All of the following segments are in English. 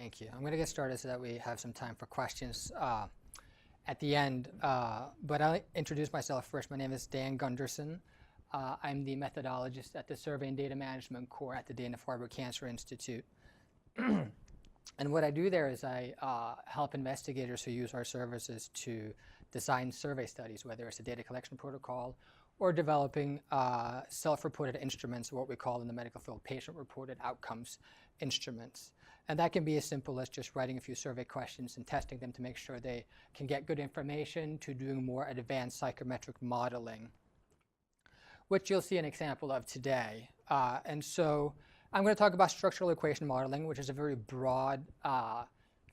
Thank you. I'm going to get started so that we have some time for questions at the end. But I'll introduce myself first. My name is Dan Gundersen. I'm the methodologist at the Survey and Data Management Core at the Dana-Farber Cancer Institute. And what I do there is I help investigators who use our services to design survey studies, whether it's a data collection protocol or developing self-reported instruments, what we call in the medical field patient-reported outcomes instruments. And that can be as simple as just writing a few survey questions and testing them to make sure they can get good information, to doing more advanced psychometric modeling, which you'll see an example of today. And so I'm going to talk about structural equation modeling, which is a very broad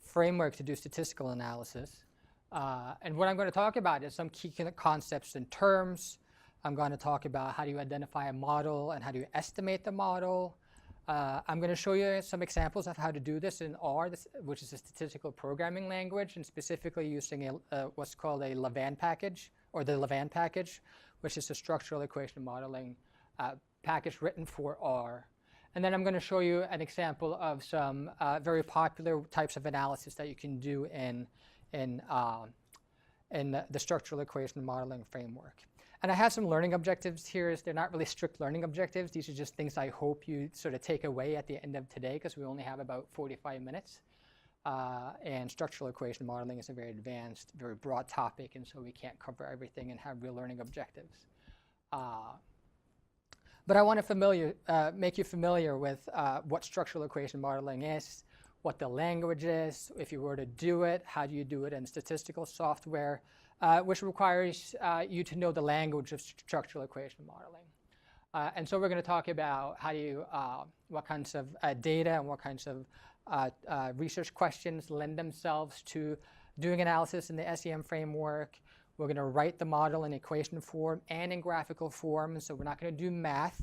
framework to do statistical analysis. And what I'm going to talk about is some key concepts and terms. I'm going to talk about how do you identify a model and how do you estimate the model. I'm going to show you some examples of how to do this in R, which is a statistical programming language, and specifically using what's called a lavaan package, or the lavaan package, which is a structural equation modeling package written for R. And then I'm going to show you an example of some very popular types of analysis that you can do in the structural equation modeling framework. And I have some learning objectives here. They're not really strict learning objectives. These are just things I hope you sort of take away at the end of today, because we only have about 45 minutes. And structural equation modeling is a very advanced, very broad topic, and so we can't cover everything and have real learning objectives. But I want to make you familiar with what structural equation modeling is, what the language is, if you were to do it, how do you do it in statistical software, which requires you to know the language of structural equation modeling. And so we're going to talk about how you, what kinds of data and what kinds of research questions lend themselves to doing analysis in the SEM framework. We're going to write the model in equation form and in graphical form, so we're not going to do math.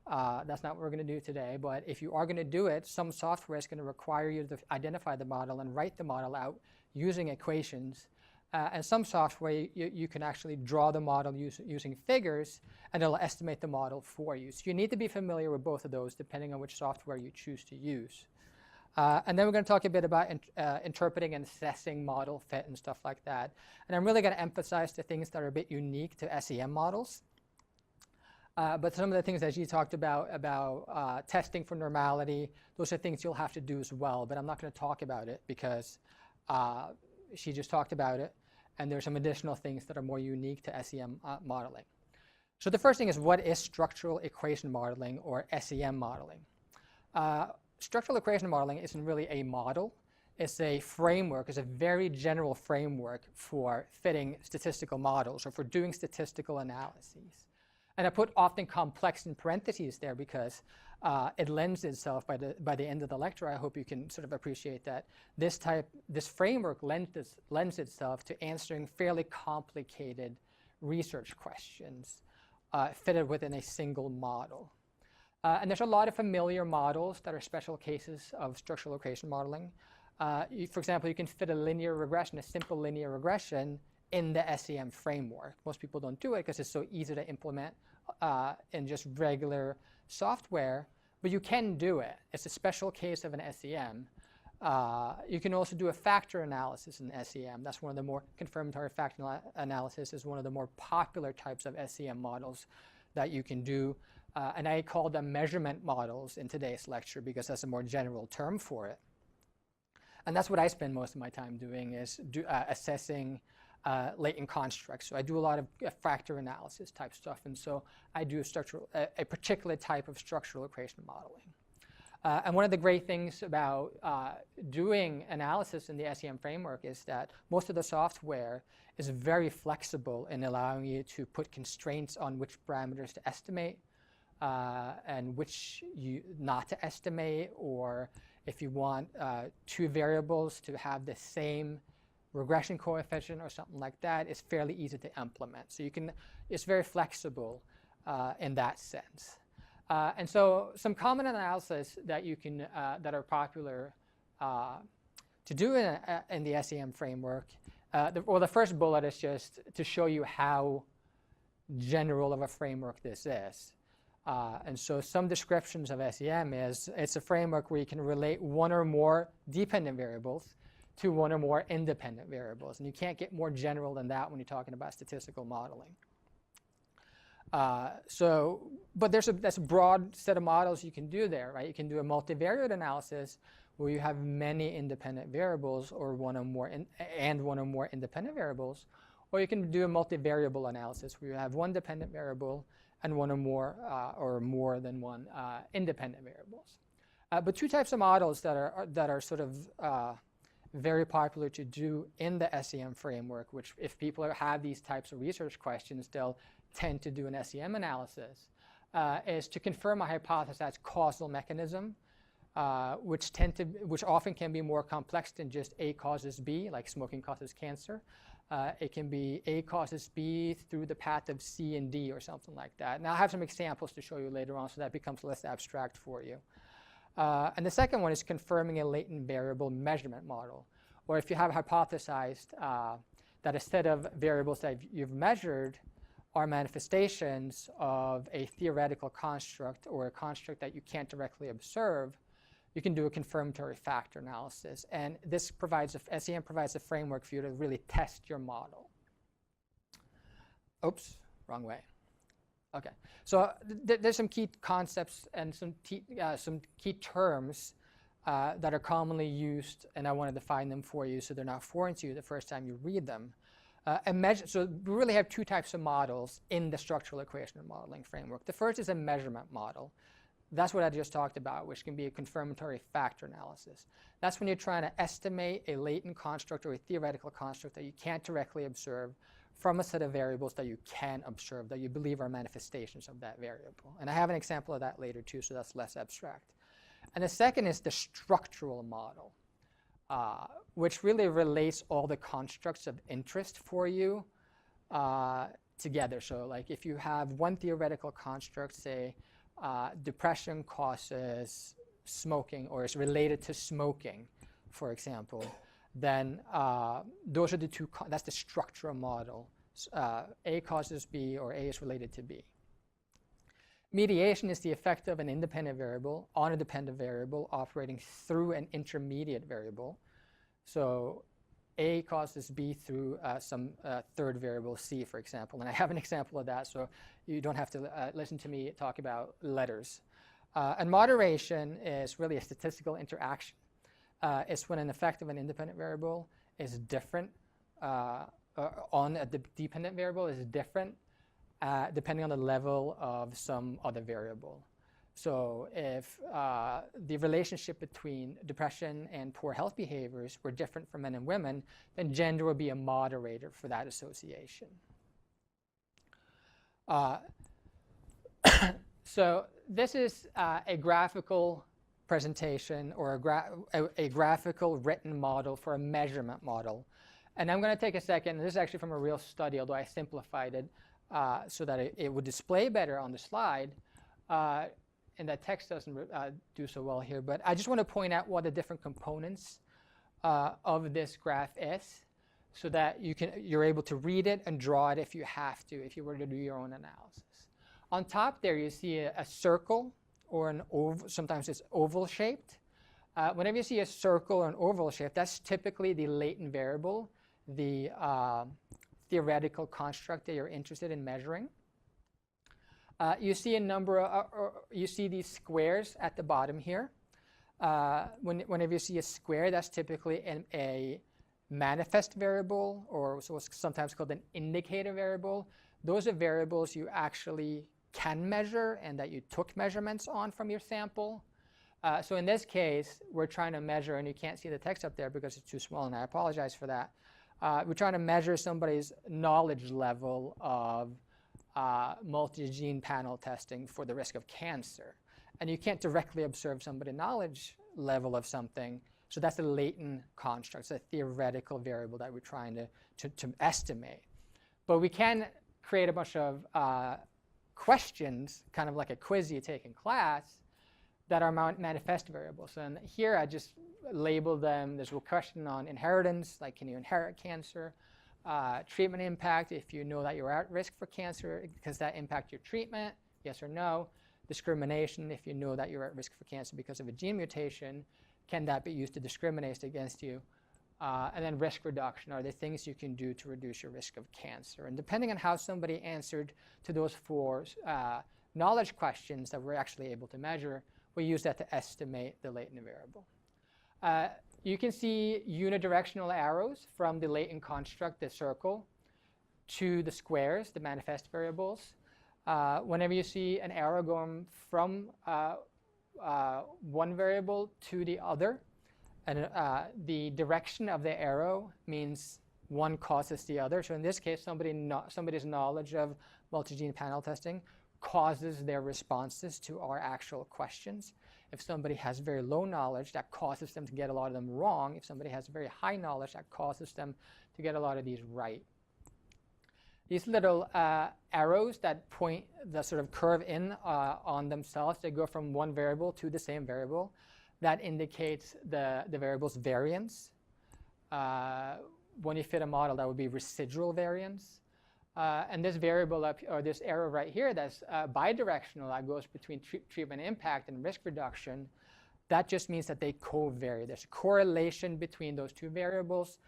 That's not what we're going to do today, but if you are going to do it, some software is going to require you to identify the model and write the model out using equations. And some software, you can actually draw the model using figures, and it'll estimate the model for you. So you need to be familiar with both of those, depending on which software you choose to use. And then we're going to talk a bit about interpreting and assessing model fit and stuff like that. And I'm really going to emphasize the things that are a bit unique to SEM models. But some of the things that she talked about testing for normality, those are things you'll have to do as well. But I'm not going to talk about it because she just talked about it. And there's some additional things that are more unique to SEM modeling. So the first thing is, what is structural equation modeling, or SEM modeling? Structural equation modeling isn't really a model. It's a framework. It's a very general framework for fitting statistical models or for doing statistical analyses. And I put often complex in parentheses there because it lends itself, by the end of the lecture, I hope you can sort of appreciate that this framework lends itself to answering fairly complicated research questions fitted within a single model. And there's a lot of familiar models that are special cases of structural equation modeling. For example, you can fit a linear regression, a simple linear regression, in the SEM framework. Most people don't do it because it's so easy to implement in just regular software, but you can do it. It's a special case of an SEM. You can also do a factor analysis in SEM. That's one of the more confirmatory factor analysis is one of the more popular types of SEM models that you can do. And I call them measurement models in today's lecture because that's a more general term for it. And that's what I spend most of my time doing, is assessing latent constructs. So I do a lot of factor analysis type stuff, and so I do a particular type of structural equation modeling. And one of the great things about doing analysis in the SEM framework is that most of the software is very flexible in allowing you to put constraints on which parameters to estimate and which not to estimate, or if you want two variables to have the same regression coefficient or something like that, it's fairly easy to implement. So it's very flexible in that sense. And so some common analysis that you can that are popular to do in the SEM framework. The first bullet is just to show you how general of a framework this is. And so some descriptions of SEM is it's a framework where you can relate one or more dependent variables to one or more independent variables. And you can't get more general than that when you're talking about statistical modeling. But that's a broad set of models you can do there, right? You can do a multivariate analysis where you have many independent variables or one or more independent variables, or you can do a multivariable analysis where you have one dependent variable and one or more than one independent variables. But two types of models that are sort of very popular to do in the SEM framework, which if people have these types of research questions, they'll tend to do an SEM analysis, is to confirm a hypothesized causal mechanism, which often can be more complex than just A causes B, like smoking causes cancer. It can be A causes B through the path of C and D or something like that. Now, I have some examples to show you later on, so that becomes less abstract for you. And the second one is confirming a latent variable measurement model, or if you have hypothesized that a set of variables that you've measured are manifestations of a theoretical construct or a construct that you can't directly observe, you can do a confirmatory factor analysis. And this SEM provides a framework for you to really test your model. Oops, wrong way. Okay, so there's some key concepts and some key terms that are commonly used, and I want to define them for you so they're not foreign to you the first time you read them. So we really have two types of models in the structural equation modeling framework. The first is a measurement model. That's what I just talked about, which can be a confirmatory factor analysis. That's when you're trying to estimate a latent construct or a theoretical construct that you can't directly observe from a set of variables that you can observe, that you believe are manifestations of that variable. And I have an example of that later too, so that's less abstract. And the second is the structural model, which really relates all the constructs of interest for you together. So like if you have one theoretical construct, say depression causes smoking or is related to smoking, for example, then those are the two, that's the structural model. A causes B or A is related to B. Mediation is the effect of an independent variable on a dependent variable operating through an intermediate variable. So A causes B through some third variable, C, for example. And I have an example of that, so you don't have to listen to me talk about letters. And moderation is really a statistical interaction. It's when an effect of an independent variable is different on a dependent variable is different depending on the level of some other variable. So if the relationship between depression and poor health behaviors were different for men and women, then gender would be a moderator for that association. So this is a graphical presentation or a graphical written model for a measurement model. And I'm going to take a second. This is actually from a real study, although I simplified it so that it would display better on the slide. And that text doesn't do so well here. But I just want to point out what the different components of this graph is so that you're able to read it and draw it if you have to, if you were to do your own analysis. On top there, you see a circle or an oval. Sometimes it's oval shaped. Whenever you see a circle or an oval shape, that's typically the latent variable, the theoretical construct that you're interested in measuring. You see a number of, you see these squares at the bottom here. Whenever you see a square, that's typically a manifest variable, or what's sometimes called an indicator variable. Those are variables you actually can measure and that you took measurements on from your sample. So in this case, we're trying to measure, and you can't see the text up there because it's too small, and I apologize for that. We're trying to measure somebody's knowledge level of multi-gene panel testing for the risk of cancer. And you can't directly observe somebody's knowledge level of something, so that's a latent construct. It's a theoretical variable that we're trying to estimate. But we can create a bunch of questions, kind of like a quiz you take in class, that are manifest variables. And here I just labeled them. There's a question on inheritance, like can you inherit cancer? Treatment impact, if you know that you're at risk for cancer, does that impact your treatment? Yes or no? Discrimination, if you know that you're at risk for cancer because of a gene mutation, can that be used to discriminate against you? And then risk reduction, are there things you can do to reduce your risk of cancer? And depending on how somebody answered to those 4 knowledge questions that we're actually able to measure, we use that to estimate the latent variable. You can see unidirectional arrows from the latent construct, the circle, to the squares, the manifest variables. Whenever you see an arrow going from one variable to the other, and the direction of the arrow means one causes the other. So in this case, somebody's knowledge of multi-gene panel testing causes their responses to our actual questions. If somebody has very low knowledge, that causes them to get a lot of them wrong. If somebody has very high knowledge, that causes them to get a lot of these right. These little arrows that point, that sort of curve in on themselves, they go from one variable to the same variable. That indicates the variable's variance. When you fit a model, that would be residual variance. And this variable up, or this arrow right here, that's bidirectional, that goes between treatment impact and risk reduction. That just means that they covary. There's a correlation between those 2 variables,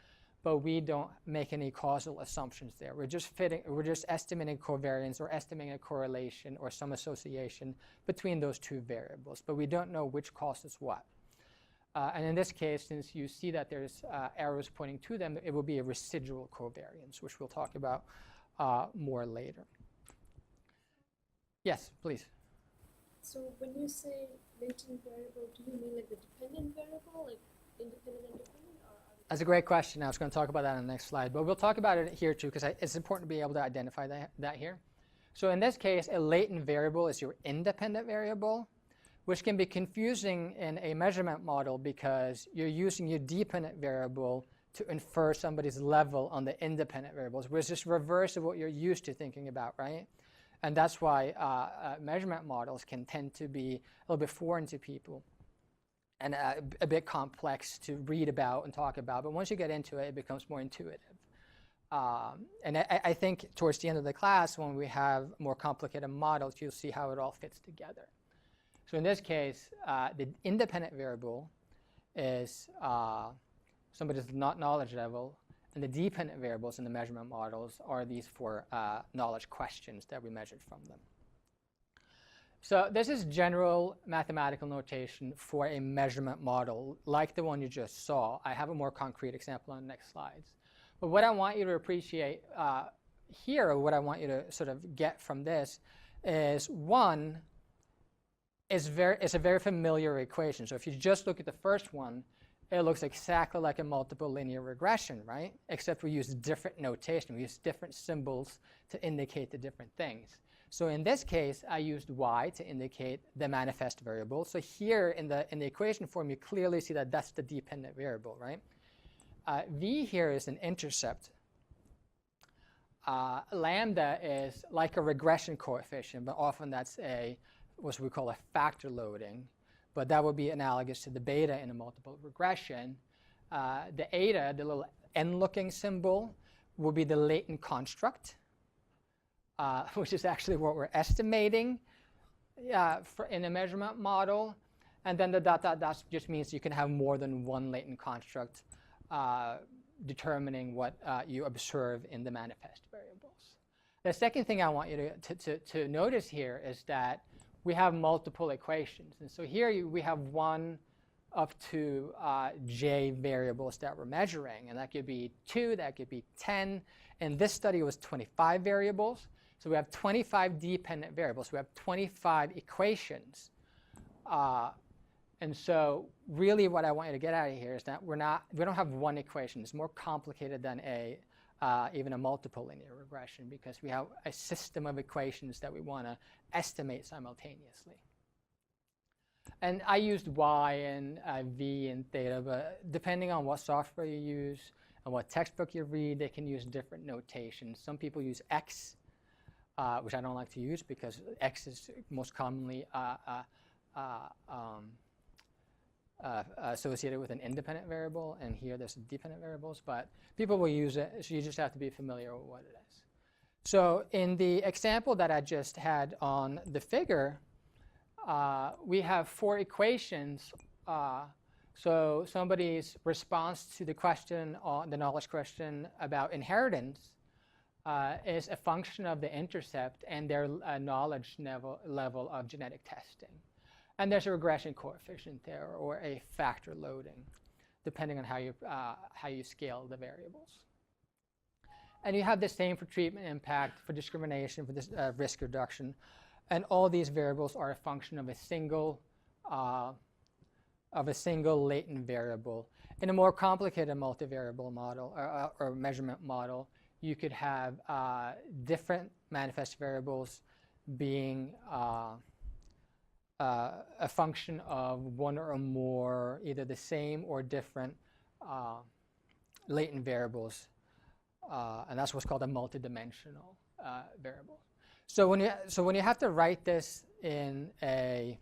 but we don't make any causal assumptions there. We're just estimating covariance or estimating a correlation or some association between those 2 variables, but we don't know which causes what. And in this case, since you see that there's arrows pointing to them, it will be a residual covariance, which we'll talk about more later. Yes, please. So when you say latent variable, do you mean like the dependent variable, like independent and dependent? That's a great question. I was going to talk about that on the next slide, but we'll talk about it here too, because it's important to be able to identify that here. So in this case, a latent variable is your independent variable, which can be confusing in a measurement model because you're using your dependent variable to infer somebody's level on the independent variables, which is just reverse of what you're used to thinking about, right? And that's why measurement models can tend to be a little bit foreign to people and a bit complex to read about and talk about. But once you get into it, it becomes more intuitive. And I think towards the end of the class, when we have more complicated models, you'll see how it all fits together. So in this case, the independent variable is somebody's knowledge level, and the dependent variables in the measurement models are these 4 knowledge questions that we measured from them. So this is general mathematical notation for a measurement model, like the one you just saw. I have a more concrete example on the next slides. But what I want you to appreciate here, or what I want you to sort of get from this, is one, it's a very familiar equation. So if you just look at the first one, it looks exactly like a multiple linear regression, right? Except we use different notation. We use different symbols to indicate the different things. So in this case, I used y to indicate the manifest variable. So here in the equation form, you clearly see that that's the dependent variable, right? V here is an intercept. Lambda is like a regression coefficient, but often that's what we call a factor loading. But that would be analogous to the beta in a multiple regression. The eta, the little n-looking symbol, will be the latent construct, which is actually what we're estimating in a measurement model. And then the dot, dot, dot just means you can have more than one latent construct determining what you observe in the manifest variables. The second thing I want you to notice here is that we have multiple equations. And so here we have one of 2 j variables that we're measuring. And that could be 2, that could be 10. In this study, it was 25 variables. So we have 25 dependent variables. We have 25 equations. And so really what I want you to get out of here is that we don't have one equation. It's more complicated than even a multiple linear regression, because we have a system of equations that we want to estimate simultaneously. And I used y and v and theta, but depending on what software you use and what textbook you read, they can use different notations. Some people use x, which I don't like to use because x is most commonly associated with an independent variable, and here there's dependent variables, but people will use it, so you just have to be familiar with what it is. So in the example that I just had on the figure, we have 4 equations. So somebody's response to the question, the knowledge question about inheritance, is a function of the intercept and their knowledge level of genetic testing. And there's a regression coefficient there, or a factor loading, depending on how you scale the variables. And you have the same for treatment impact, for discrimination, for this, risk reduction. And all these variables are a function of a single latent variable. In a more complicated multivariable model or measurement model, you could have different manifest variables being a function of one or more, either the same or different latent variables. And that's what's called a multidimensional variable. So when you have to write this in a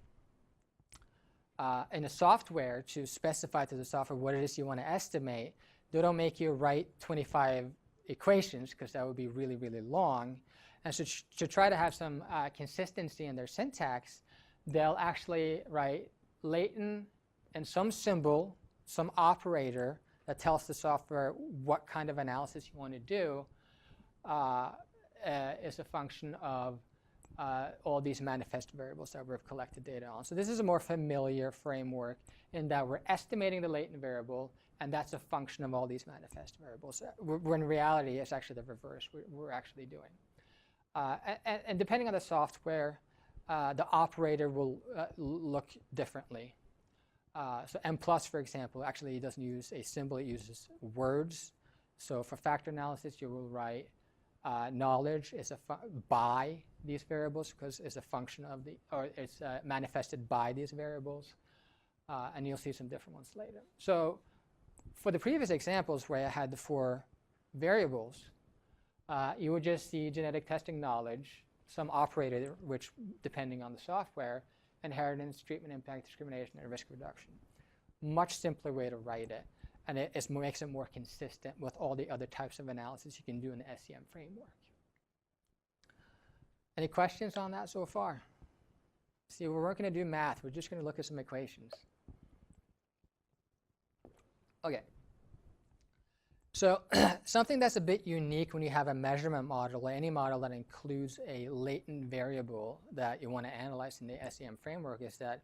software to specify to the software what it is you want to estimate, they don't make you write 25 equations, because that would be really, really long. And so to try to have some consistency in their syntax, they'll actually write latent and some symbol, some operator that tells the software what kind of analysis you want to do is a function of all these manifest variables that we've collected data on. So this is a more familiar framework in that we're estimating the latent variable, and that's a function of all these manifest variables. When in reality, it's actually the reverse we're actually doing. And depending on the software, the operator will look differently. So M+, for example, actually doesn't use a symbol, it uses words. So for factor analysis, you will write knowledge is by these variables, because it's a function of or it's manifested by these variables. And you'll see some different ones later. So for the previous examples where I had the 4 variables, you would just see genetic testing knowledge, some operator, which, depending on the software, inheritance, treatment impact, discrimination, and risk reduction. Much simpler way to write it. And it makes it more consistent with all the other types of analysis you can do in the SEM framework. Any questions on that so far? See, we weren't going to do math. We're just going to look at some equations. OK. So something that's a bit unique when you have a measurement model, or any model that includes a latent variable that you want to analyze in the SEM framework, is that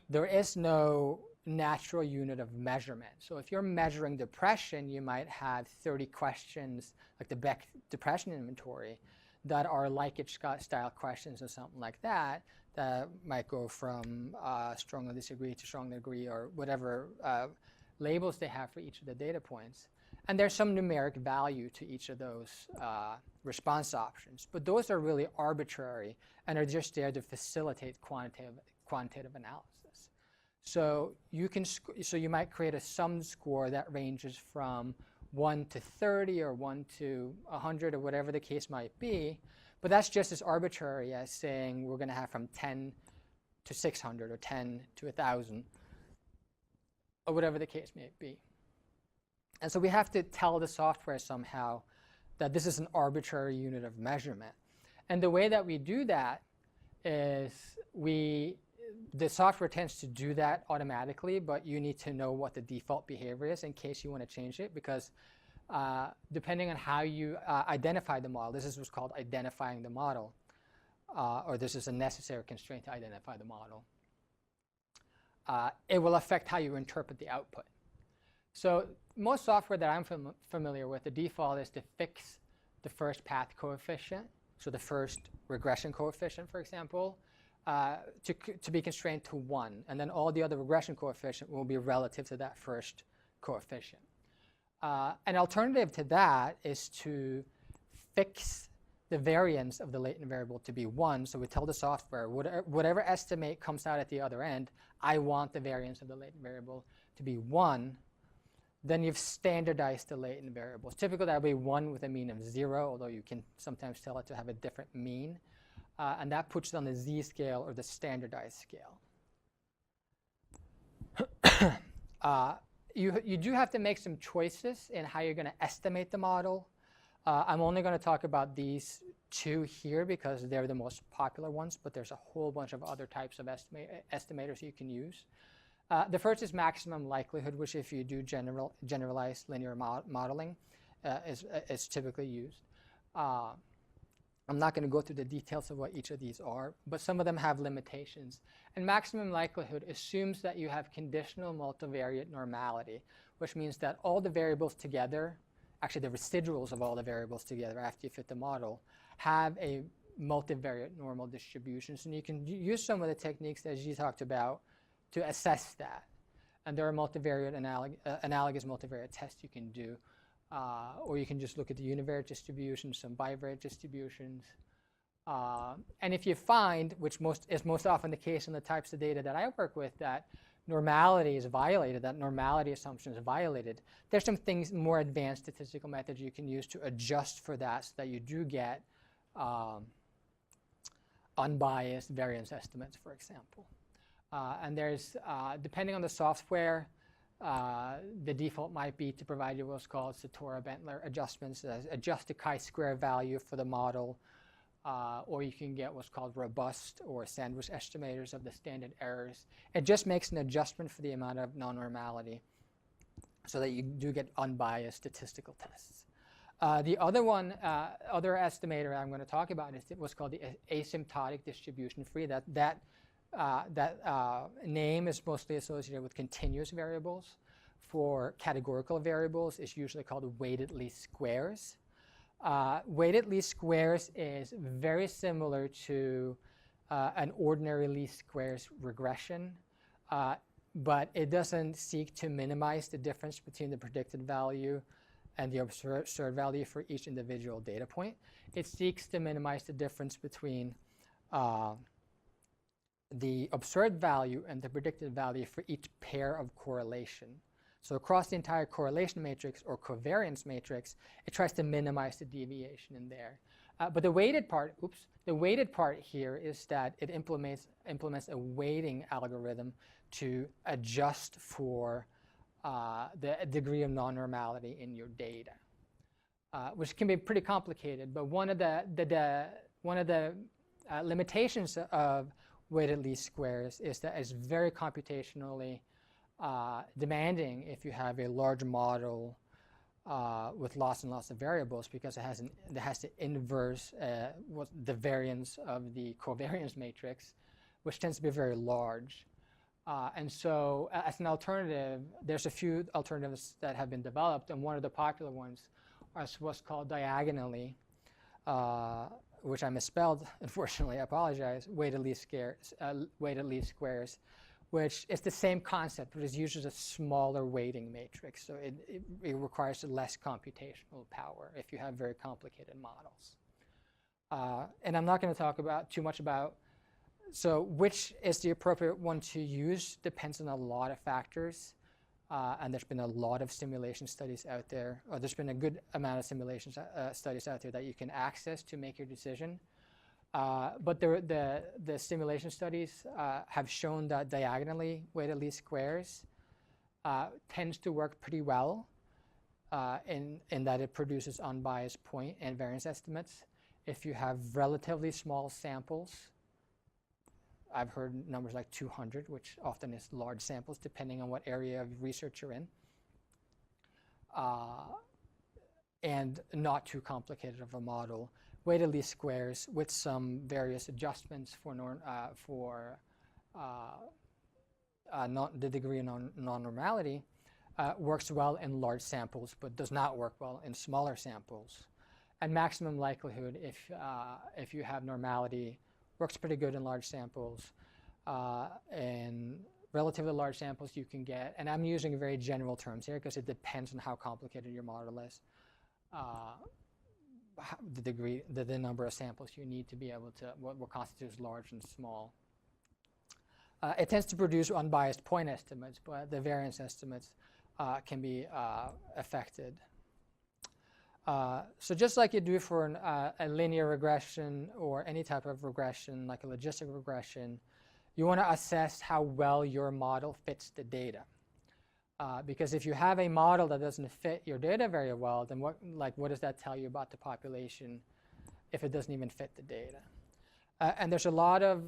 there is no natural unit of measurement. So if you're measuring depression, you might have 30 questions, like the Beck depression inventory, that are Likert-style questions or something like that, that might go from strongly disagree to strongly agree, or whatever labels they have for each of the data points. And there's some numeric value to each of those response options. But those are really arbitrary and are just there to facilitate quantitative analysis. So you might create a sum score that ranges from 1 to 30 or 1 to 100 or whatever the case might be. But that's just as arbitrary as saying we're going to have from 10 to 600 or 10 to 1,000 or whatever the case may be. And so we have to tell the software somehow that this is an arbitrary unit of measurement. And the way that we do that is the software tends to do that automatically, but you need to know what the default behavior is in case you want to change it, because depending on how you identify the model, this is what's called identifying the model, or this is a necessary constraint to identify the model. It will affect how you interpret the output. So most software that I'm familiar with, the default is to fix the first path coefficient, so the first regression coefficient, for example, to be constrained to 1. And then all the other regression coefficient will be relative to that first coefficient. An alternative to that is to fix the variance of the latent variable to be 1. So we tell the software, whatever estimate comes out at the other end, I want the variance of the latent variable to be 1. Then you've standardized the latent variables. Typically, that would be 1 with a mean of 0, although you can sometimes tell it to have a different mean. And that puts it on the z-scale or the standardized scale. You do have to make some choices in how you're going to estimate the model. I'm only going to talk about these two here because they're the most popular ones, but there's a whole bunch of other types of estimators you can use. The first is maximum likelihood, which if you do generalized linear modeling is typically used. I'm not going to go through the details of what each of these are, but some of them have limitations. And maximum likelihood assumes that you have conditional multivariate normality, which means that all the variables together, actually the residuals of all the variables together after you fit the model, have a multivariate normal distributions. And you can use some of the techniques that Ji talked about to assess that. And there are multivariate analogous multivariate tests you can do. Or you can just look at the univariate distributions, some bivariate distributions. And if you find, which is most often the case in the types of data that I work with, that normality is violated, that normality assumption is violated, there's some things, more advanced statistical methods you can use to adjust for that so that you do get unbiased variance estimates, for example. And there's, depending on the software, the default might be to provide you what's called Satora-Bentler adjustments, adjust the chi-square value for the model, or you can get what's called robust or sandwich estimators of the standard errors. It just makes an adjustment for the amount of non-normality so that you do get unbiased statistical tests. The other one, other estimator I'm going to talk about is what's called the asymptotic distribution free. That name is mostly associated with continuous variables. For categorical variables, it's usually called weighted least squares. Weighted least squares is very similar to an ordinary least squares regression, but it doesn't seek to minimize the difference between the predicted value and the observed value for each individual data point. It seeks to minimize the difference between the observed value and the predicted value for each pair of correlation. So across the entire correlation matrix or covariance matrix, it tries to minimize the deviation in there. But the weighted part, the weighted part here is that it implements a weighting algorithm to adjust for the degree of non-normality in your data, which can be pretty complicated. But one of the limitations of weighted least squares is that it's very computationally demanding if you have a large model with lots and lots of variables, because it has to inverse the variance of the covariance matrix, which tends to be very large. And so as an alternative, there's a few alternatives that have been developed, and one of the popular ones is what's called diagonally, which I misspelled, unfortunately, I apologize, weighted least squares, which is the same concept, but it uses a smaller weighting matrix. So it requires less computational power if you have very complicated models. And I'm not going to talk too much about, so which is the appropriate one to use depends on a lot of factors. And there's been a lot of simulation studies out there, or there's been a good amount of simulation studies out there that you can access to make your decision. But the simulation studies have shown that diagonally weighted least squares tends to work pretty well in that it produces unbiased point and variance estimates. If you have relatively small samples, I've heard numbers like 200, which often is large samples depending on what area of research you're in, and not too complicated of a model. Weighted least squares with some various adjustments for the degree of non-normality works well in large samples, but does not work well in smaller samples. And maximum likelihood, if you have normality, works pretty good in large samples. And relatively large samples you can get, and I'm using very general terms here because it depends on how complicated your model is. The number of samples you need to be able to, what constitutes large and small. It tends to produce unbiased point estimates, but the variance estimates can be affected. So just like you do for a linear regression or any type of regression, like a logistic regression, you want to assess how well your model fits the data. Because if you have a model that doesn't fit your data very well, then what does that tell you about the population if it doesn't even fit the data. And there's a lot of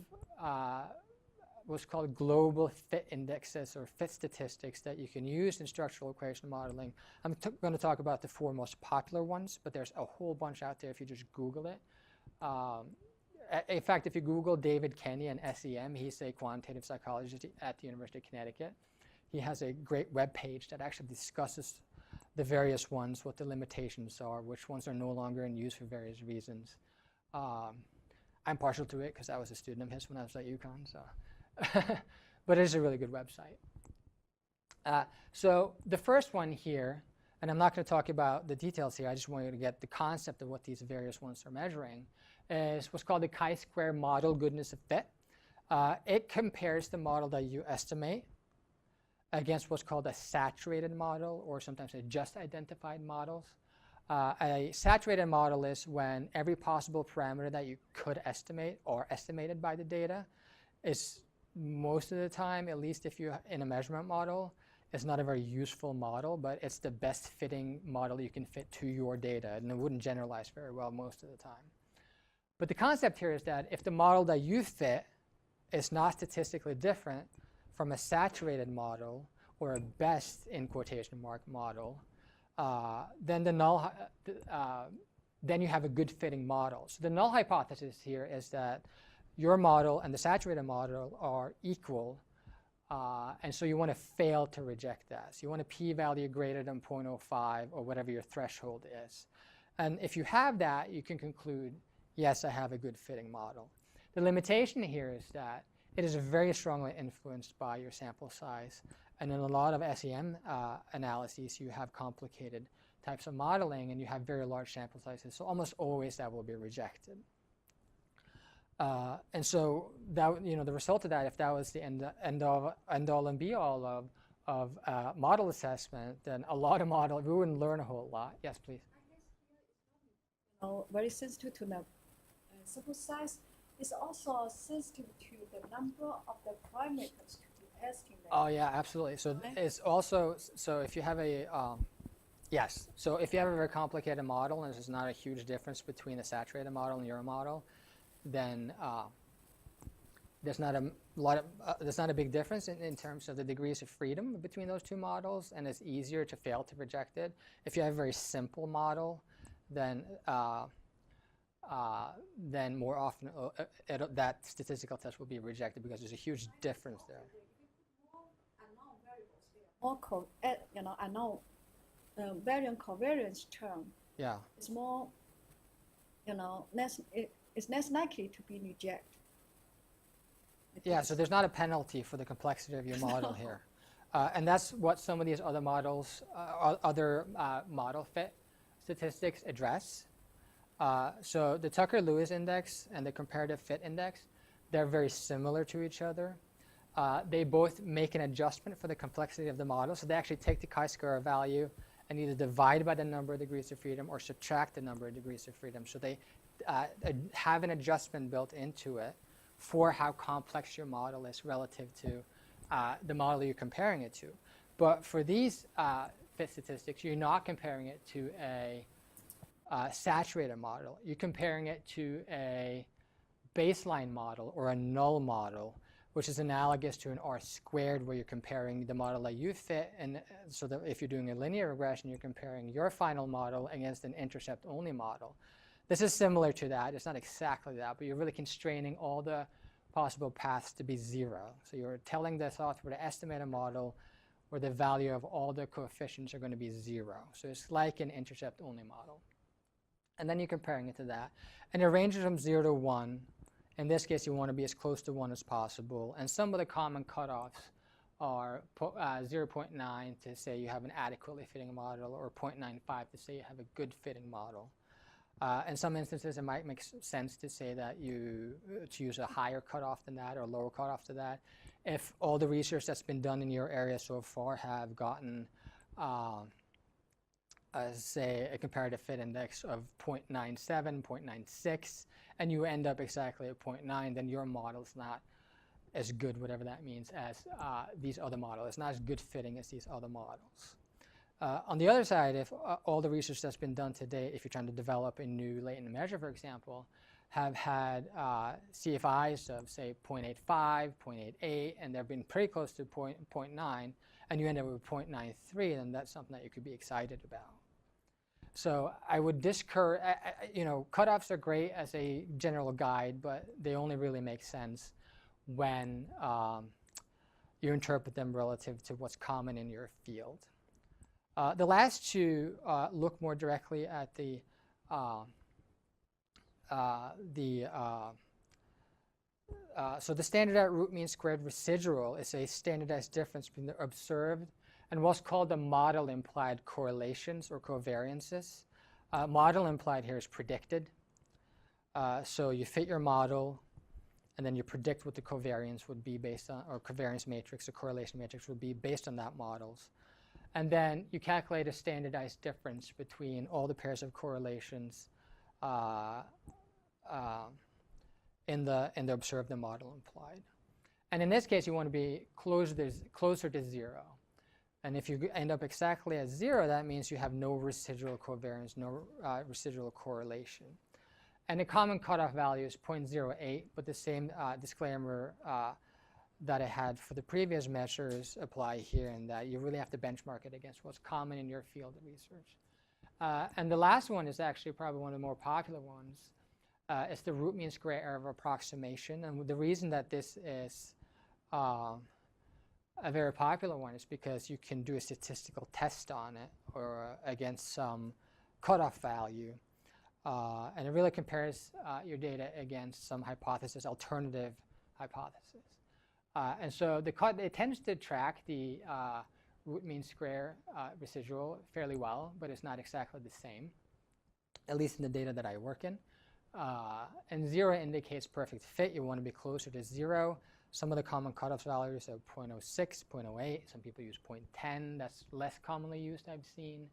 what's called global fit indexes or fit statistics that you can use in structural equation modeling. I'm going to talk about the 4 most popular ones, but there's a whole bunch out there if you just Google it. In fact, if you Google David Kenny and SEM, he's a quantitative psychologist at the University of Connecticut. He has a great web page that actually discusses the various ones, what the limitations are, which ones are no longer in use for various reasons. I'm partial to it because I was a student of his when I was at UConn, so. But it is a really good website. So the first one here, and I'm not going to talk about the details here, I just want you to get the concept of what these various ones are measuring, is what's called the chi-square model goodness of fit. It compares the model that you estimate against what's called a saturated model, or sometimes a just identified models. A saturated model is when every possible parameter that you could estimate or estimated by the data is most of the time, at least if you're in a measurement model, it's not a very useful model, but it's the best fitting model you can fit to your data, and it wouldn't generalize very well most of the time. But the concept here is that if the model that you fit is not statistically different from a saturated model or a best in quotation mark model, then then you have a good fitting model. So the null hypothesis here is that your model and the saturated model are equal, and so you want to fail to reject that. So you want a p-value greater than 0.05 or whatever your threshold is. And if you have that, you can conclude, yes, I have a good fitting model. The limitation here is that it is very strongly influenced by your sample size. And in a lot of SEM analyses, you have complicated types of modeling, and you have very large sample sizes. So almost always that will be rejected. And so that, the result of that, if that was the end all and be all of model assessment, then a lot of model, we wouldn't learn a whole lot. Yes, please. Very sensitive to the sample size. It's also sensitive to the number of the parameters to be asking. Oh yeah, absolutely. So it's also, so if you have a, yes. So if you have a very complicated model and there's not a huge difference between the saturated model and your model, then there's not a big difference in terms of the degrees of freedom between those two models, and it's easier to fail to reject it. If you have a very simple model, then more often that statistical test will be rejected because there's a huge difference there. More unknown variant covariance term. Yeah. It's more, it's less likely to be rejected. Yeah, so there's not a penalty for the complexity of your model here. And that's what some of these other models, model fit statistics address. So the Tucker-Lewis index and the comparative fit index, they're very similar to each other. They both make an adjustment for the complexity of the model. So they actually take the chi-square value and either divide by the number of degrees of freedom or subtract the number of degrees of freedom. So they have an adjustment built into it for how complex your model is relative to the model you're comparing it to. But for these fit statistics, you're not comparing it to a saturated model. You're comparing it to a baseline model or a null model, which is analogous to an R-squared, where you're comparing the model that you fit. And so that if you're doing a linear regression, you're comparing your final model against an intercept-only model. This is similar to that. It's not exactly that, but you're really constraining all the possible paths to be 0. So you're telling the software to estimate a model where the value of all the coefficients are going to be 0. So it's like an intercept-only model. And then you're comparing it to that. And it ranges from 0 to 1. In this case, you want to be as close to 1 as possible. And some of the common cutoffs are 0.9 to say you have an adequately fitting model, or 0.95 to say you have a good fitting model. In some instances, it might make sense to say that to use a higher cutoff than that or a lower cutoff to that. If all the research that's been done in your area so far have gotten, say, a comparative fit index of 0.97, 0.96, and you end up exactly at 0.9, then your model is not as good, whatever that means, as these other models. It's not as good fitting as these other models. On the other side, if all the research that's been done to date, if you're trying to develop a new latent measure, for example, have had CFIs of, say, 0.85, 0.88, and they've been pretty close to 0.9, and you end up with 0.93, then that's something that you could be excited about. So I would discourage, cutoffs are great as a general guide, but they only really make sense when you interpret them relative to what's common in your field. The last two look more directly at so the standardized root mean squared residual is a standardized difference between the observed and what's called the model implied correlations or covariances. Model implied here is predicted. So you fit your model, and then you predict what the covariance would be based on, or covariance matrix or correlation matrix would be based on that models. And then you calculate a standardized difference between all the pairs of correlations in the observed and model implied. And in this case, you want to be closer to 0. And if you end up exactly at 0, that means you have no residual covariance, no residual correlation. And the common cutoff value is 0.08, but the same disclaimer that I had for the previous measures apply here, in that you really have to benchmark it against what's common in your field of research. And the last one is actually probably one of the more popular ones. It's the root mean square error of approximation. And the reason that this is a very popular one is because you can do a statistical test on it or against some cutoff value. And it really compares your data against some hypothesis, alternative hypothesis. And so it tends to track the root mean square residual fairly well, but it's not exactly the same, at least in the data that I work in. And 0 indicates perfect fit. You want to be closer to 0. Some of the common cutoff values are 0.06, 0.08. Some people use 0.10. That's less commonly used, I've seen.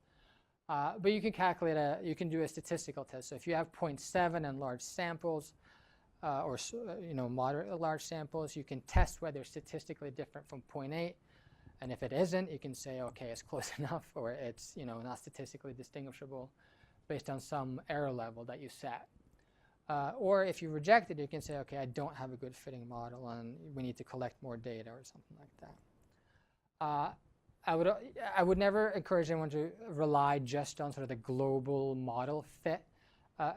But you can calculate you can do a statistical test. So if you have 0.7 and large samples, or moderate large samples, you can test whether it's statistically different from 0.8. And if it isn't, you can say, okay, it's close enough, or it's not statistically distinguishable based on some error level that you set. Or if you reject it, you can say, okay, I don't have a good fitting model, and we need to collect more data or something like that. I would never encourage anyone to rely just on sort of the global model fit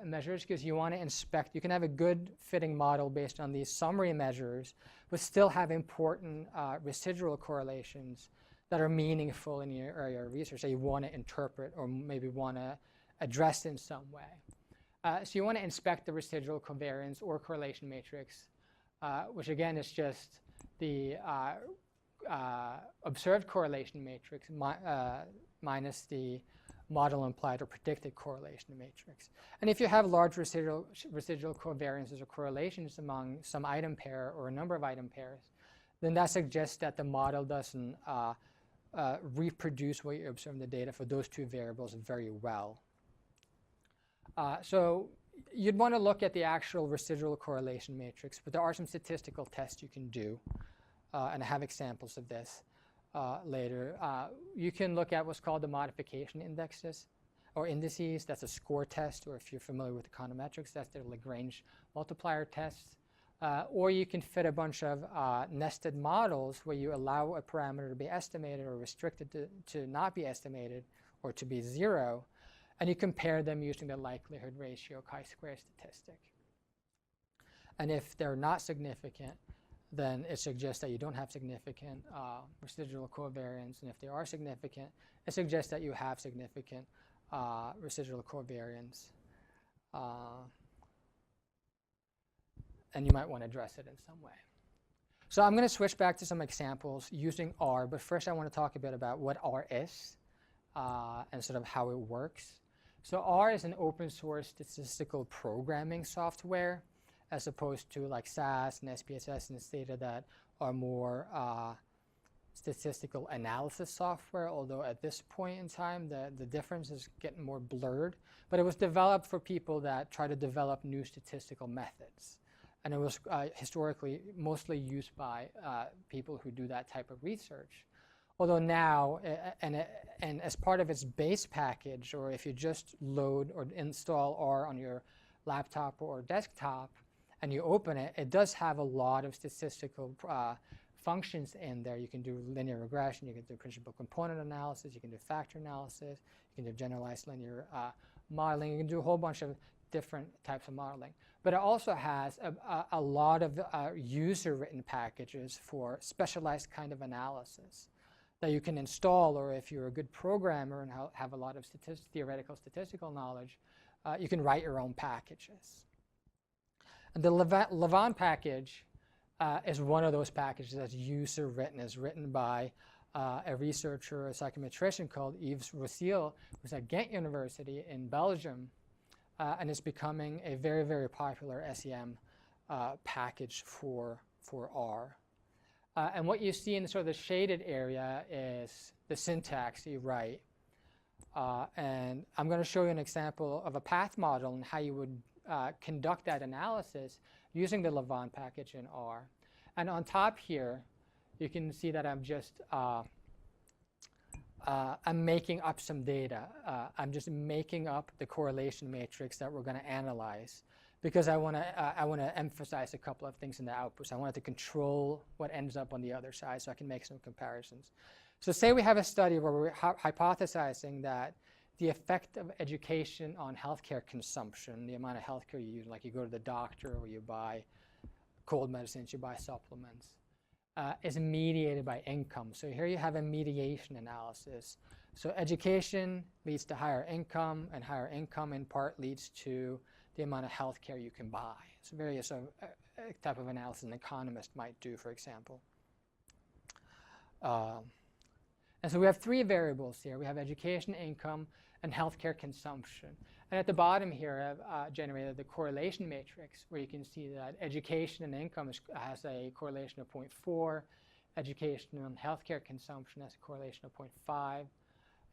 measures, because you want to inspect. You can have a good fitting model based on these summary measures, but still have important residual correlations that are meaningful in your area of research that you want to interpret or maybe want to address in some way. So you want to inspect the residual covariance or correlation matrix, which again is just the observed correlation matrix minus the model implied or predicted correlation matrix. And if you have large residual covariances or correlations among some item pair or a number of item pairs, then that suggests that the model doesn't reproduce what you observe in the data for those two variables very well. So you'd want to look at the actual residual correlation matrix, but there are some statistical tests you can do, and I have examples of this later. You can look at what's called the modification indexes or indices. That's a score test, or if you're familiar with econometrics, that's their Lagrange multiplier tests. Or you can fit a bunch of nested models where you allow a parameter to be estimated or restricted to not be estimated or to be 0, and you compare them using the likelihood ratio chi-square statistic. And if they're not significant, then it suggests that you don't have significant residual covariance. And if they are significant, it suggests that you have significant residual covariance. And you might want to address it in some way. So I'm going to switch back to some examples using R, but first I want to talk a bit about what R is and sort of how it works. So R is an open source statistical programming software, as opposed to like SAS and SPSS and Stata that are more statistical analysis software, although at this point in time the difference is getting more blurred. But it was developed for people that try to develop new statistical methods. And it was historically mostly used by people who do that type of research. Although now, and as part of its base package, or if you just load or install R on your laptop or desktop and you open it, it does have a lot of statistical functions in there. You can do linear regression, you can do principal component analysis, you can do factor analysis, you can do generalized linear modeling, you can do a whole bunch of different types of modeling. But it also has a lot of user-written packages for specialized kind of analysis that you can install, or if you're a good programmer and have a lot of theoretical statistical knowledge, you can write your own packages. And the lavaan package is one of those packages that's user-written. It's written by a researcher, a psychometrician called Yves Roussel, who's at Ghent University in Belgium, and it's becoming a very, very popular SEM package for R. And what you see in sort of the shaded area is the syntax you write. And I'm going to show you an example of a path model and how you would conduct that analysis using the lavaan package in R. And on top here, you can see that I'm just I'm making up some data. I'm just making up the correlation matrix that we're going to analyze, because I want to emphasize a couple of things in the outputs. I want it to control what ends up on the other side, so I can make some comparisons. So say we have a study where we're hypothesizing that the effect of education on healthcare consumption, the amount of healthcare you use, like you go to the doctor or you buy cold medicines, you buy supplements, is mediated by income. So here you have a mediation analysis. So education leads to higher income, and higher income in part leads to the amount of healthcare you can buy. It's various type of analysis an economist might do, for example. And so we have three variables here. We have education, income, and healthcare consumption. And at the bottom here, I've generated the correlation matrix, where you can see that education and income has a correlation of 0.4, education and healthcare consumption has a correlation of 0.5,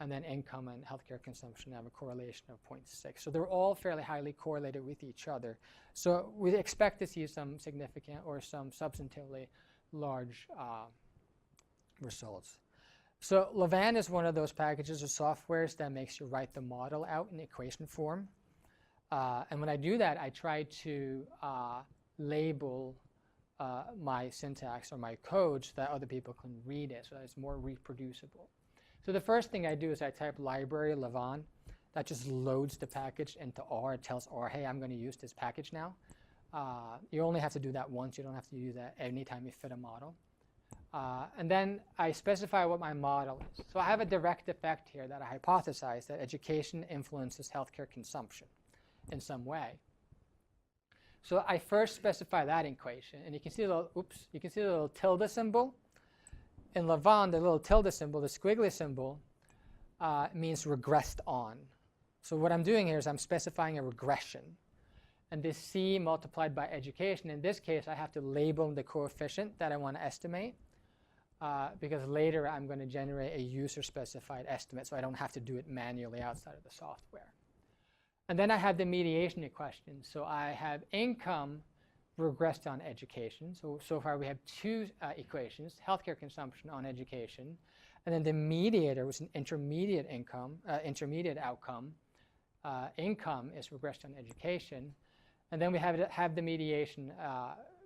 and then income and healthcare consumption have a correlation of 0.6. So they're all fairly highly correlated with each other. So we expect to see some significant or some substantively large results. So lavaan is one of those packages or softwares that makes you write the model out in equation form. And when I do that, I try to label my syntax or my code so that other people can read it, so that it's more reproducible. So the first thing I do is I type library lavaan. That just loads the package into R. It tells R, hey, I'm going to use this package now. You only have to do that once. You don't have to do that anytime you fit a model. And then I specify what my model is. So I have a direct effect here that I hypothesize that education influences healthcare consumption in some way. So I first specify that equation, and you can see the little tilde symbol. In lavaan, the little tilde symbol, the squiggly symbol, means regressed on. So what I'm doing here is I'm specifying a regression. And this C multiplied by education, in this case, I have to label the coefficient that I want to estimate, because later I'm going to generate a user-specified estimate, so I don't have to do it manually outside of the software. And then I have the mediation equation. So I have income regressed on education. So far we have two equations, healthcare consumption on education, and then the mediator was an intermediate income, intermediate outcome. Income is regressed on education. And then we have the mediation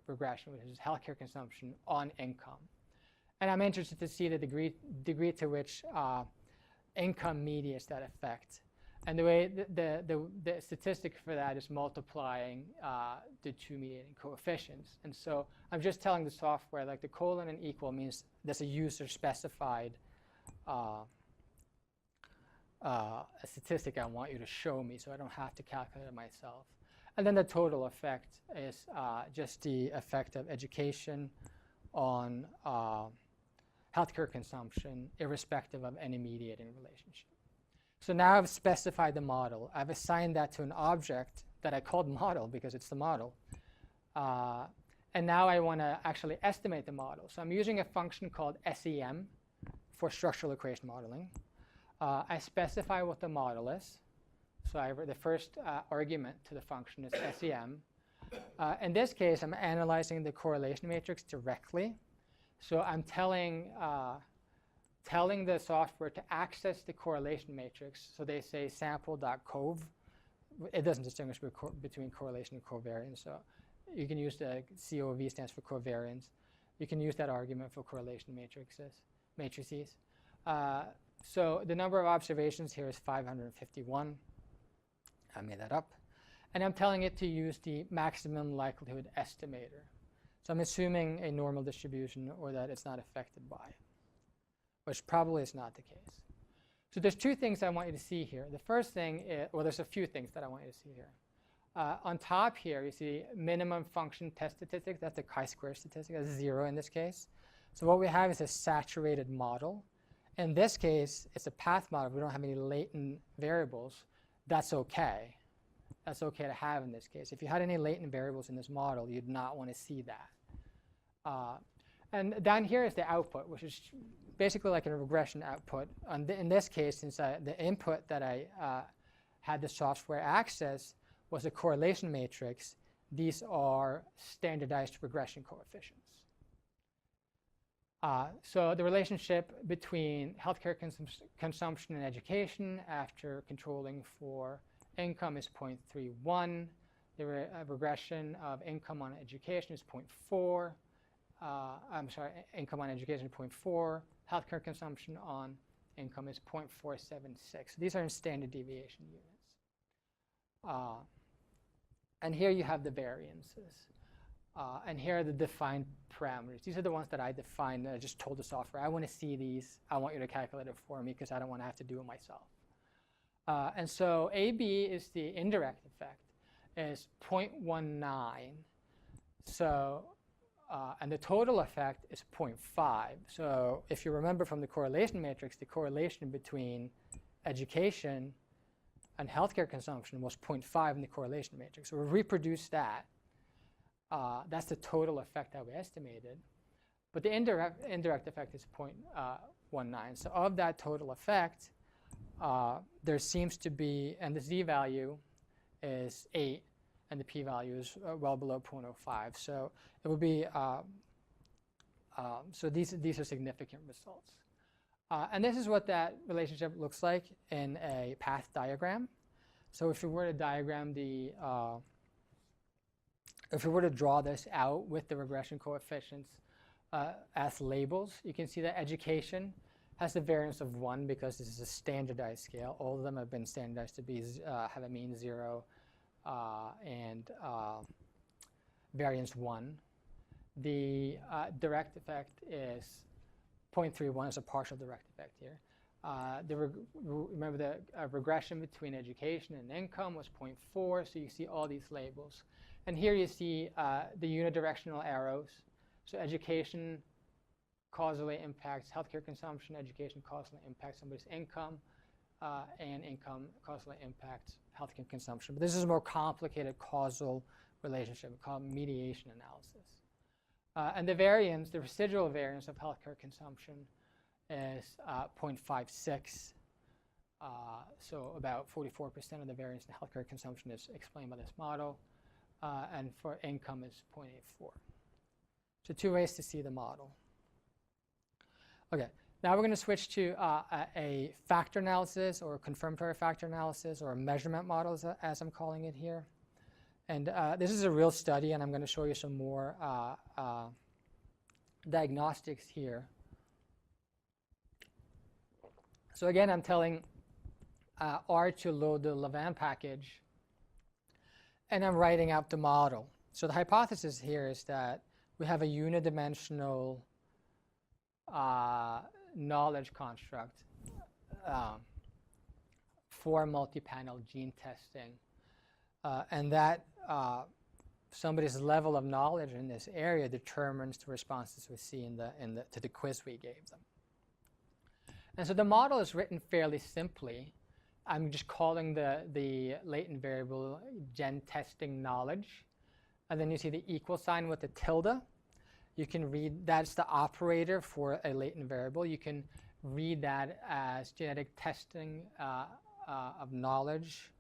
regression, which is healthcare consumption on income. And I'm interested to see the degree to which income mediates that effect. And the way the statistic for that is multiplying the two mediating coefficients. And so I'm just telling the software, like the colon and equal means there's a user-specified a statistic I want you to show me, so I don't have to calculate it myself. And then the total effect is just the effect of education on healthcare consumption, irrespective of any mediating relationship. So now I've specified the model. I've assigned that to an object that I called model because it's the model. And now I want to actually estimate the model. So I'm using a function called SEM for structural equation modeling. I specify what the model is. So the first argument to the function is SEM. In this case, I'm analyzing the correlation matrix directly. So I'm telling telling the software to access the correlation matrix. So they say sample.cov. It doesn't distinguish between correlation and covariance. So you can use the COV stands for covariance. You can use that argument for correlation matrices. So the number of observations here is 551. I made that up. And I'm telling it to use the maximum likelihood estimator. So I'm assuming a normal distribution or that it's not affected by it, which probably is not the case. So there's two things I want you to see here. The first thing is, well, there's a few things that I want you to see here. On top here, you see minimum function test statistic. That's the chi-square statistic. That's 0 in this case. So what we have is a saturated model. In this case, it's a path model. We don't have any latent variables. That's OK. That's OK to have in this case. If you had any latent variables in this model, you'd not want to see that. And down here is the output, which is basically like a regression output. In this case, since the input that I had the software access was a correlation matrix, these are standardized regression coefficients. So the relationship between healthcare consumption and education after controlling for income is 0.31. The regression of income on education is 0.4. I'm sorry, income on education is 0.4. Healthcare consumption on income is 0.476. These are in standard deviation units. And here you have the variances. And here are the defined parameters. These are the ones that I defined. I just told the software, I want to see these. I want you to calculate it for me because I don't want to have to do it myself. And so AB is the indirect effect, is 0.19. So, and the total effect is 0.5. So if you remember from the correlation matrix, the correlation between education and healthcare consumption was 0.5 in the correlation matrix. So we reproduced that. That's the total effect that we estimated. But the indirect effect is 0.19. So of that total effect, there seems to be, and the z-value is 8, and the p-value is well below 0.05. So it would be, so these are significant results. And this is what that relationship looks like in a path diagram. So if we were to diagram the, if we were to draw this out with the regression coefficients as labels, you can see that education has a variance of 1 because this is a standardized scale. All of them have been standardized to be have a mean 0 and variance 1. The direct effect is 0.31 is a partial direct effect here. Remember the regression between education and income was 0.4, so you see all these labels. And here you see the unidirectional arrows. So education causally impacts healthcare consumption, education causally impacts somebody's income, and income causally impacts healthcare consumption. But this is a more complicated causal relationship called mediation analysis. And the variance, the residual variance of healthcare consumption is 0.56. So about 44% of the variance in healthcare consumption is explained by this model. And for income is 0.84. So 2 ways to see the model. OK, now we're going to switch to a factor analysis or confirmatory factor analysis or a measurement model, as I'm calling it here. And this is a real study, and I'm going to show you some more diagnostics here. So again, I'm telling R to load the lavaan package, and I'm writing out the model. So the hypothesis here is that we have a unidimensional knowledge construct for multi-panel gene testing, and that somebody's level of knowledge in this area determines the responses we see to the quiz we gave them. And so the model is written fairly simply. I'm just calling the latent variable gen testing knowledge. And then you see the equal sign with the tilde. You can read, that's the operator for a latent variable. You can read that as genetic testing of knowledge